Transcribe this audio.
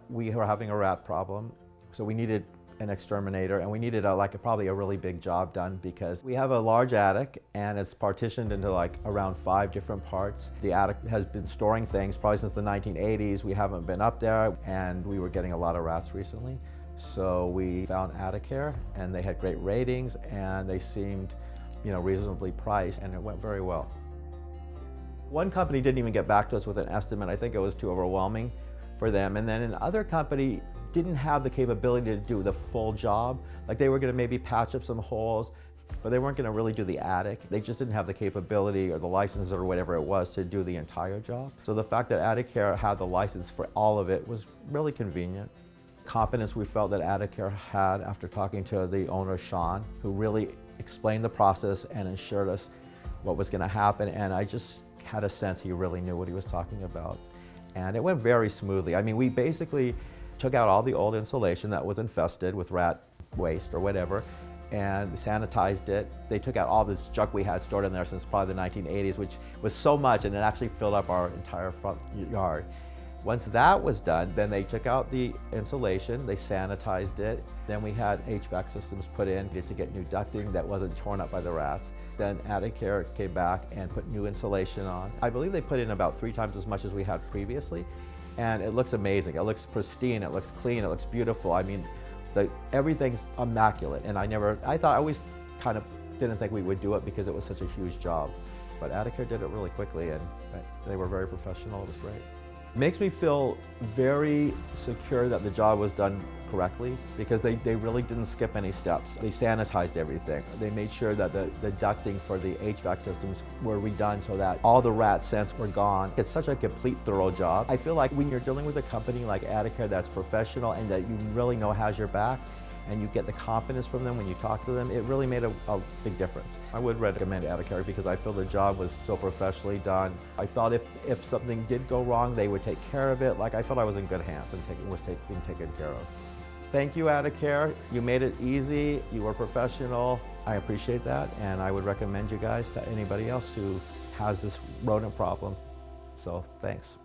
we were having a rat problem, so we needed an exterminator, and we needed probably a really big job done because we have a large attic and it's partitioned into around 5 different parts. The attic has been storing things probably since the 1980s. We haven't been up there, and we were getting a lot of rats recently. So we found Atticare, and they had great ratings, and they seemed, reasonably priced, and it went very well. One company didn't even get back to us with an estimate. I think it was too overwhelming for them. And then another company didn't have the capability to do the full job. They were going to maybe patch up some holes, but they weren't going to really do the attic. They just didn't have the capability or the license or whatever it was to do the entire job. So the fact that Atticare had the license for all of it was really convenient. Confidence we felt that Atticare had after talking to the owner, Sean, who really explained the process and assured us what was going to happen. And I just had a sense he really knew what he was talking about. And it went very smoothly. I mean, we basically took out all the old insulation that was infested with rat waste or whatever and sanitized it. They took out all this junk we had stored in there since probably the 1980s, which was so much, and it actually filled up our entire front yard. Once that was done, then they took out the insulation, they sanitized it. Then we had HVAC systems put in to get new ducting that wasn't torn up by the rats. Then Atticare came back and put new insulation on. I believe they put in about 3 times as much as we had previously. And it looks amazing. It looks pristine, it looks clean, it looks beautiful. I mean, everything's immaculate. And I always kind of didn't think we would do it because it was such a huge job. But Atticare did it really quickly, and they were very professional. It was great. It makes me feel very secure that the job was done correctly because they really didn't skip any steps. They sanitized everything. They made sure that the ducting for the HVAC systems were redone so that all the rat scents were gone. It's such a complete, thorough job. I feel like when you're dealing with a company like Atticare that's professional and that you really know has your back, and you get the confidence from them when you talk to them, it really made a big difference. I would recommend Atticare because I feel the job was so professionally done. I felt if something did go wrong, they would take care of it. I felt I was in good hands and was being taken care of. Thank you, Atticare. You made it easy. You were professional. I appreciate that, and I would recommend you guys to anybody else who has this rodent problem. So thanks.